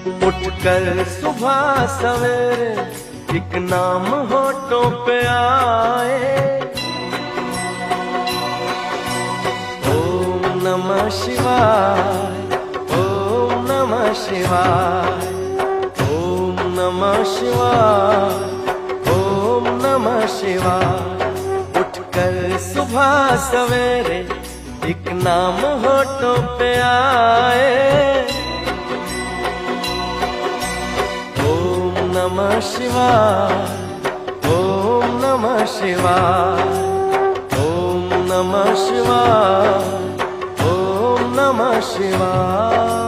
उठकर सुबह सवेरे एक नाम होठों पे आए, ओम नमः शिवाय, ओम नमः शिवाय, ओम नमः शिवाय, ओम नमः शिवाय। उठकर सुबह सवेरे एक नाम होठों पे आए, ओम नमः शिवाय, ओम नमः शिवाय, ओम नमः शिवाय, ओम नमः शिवाय।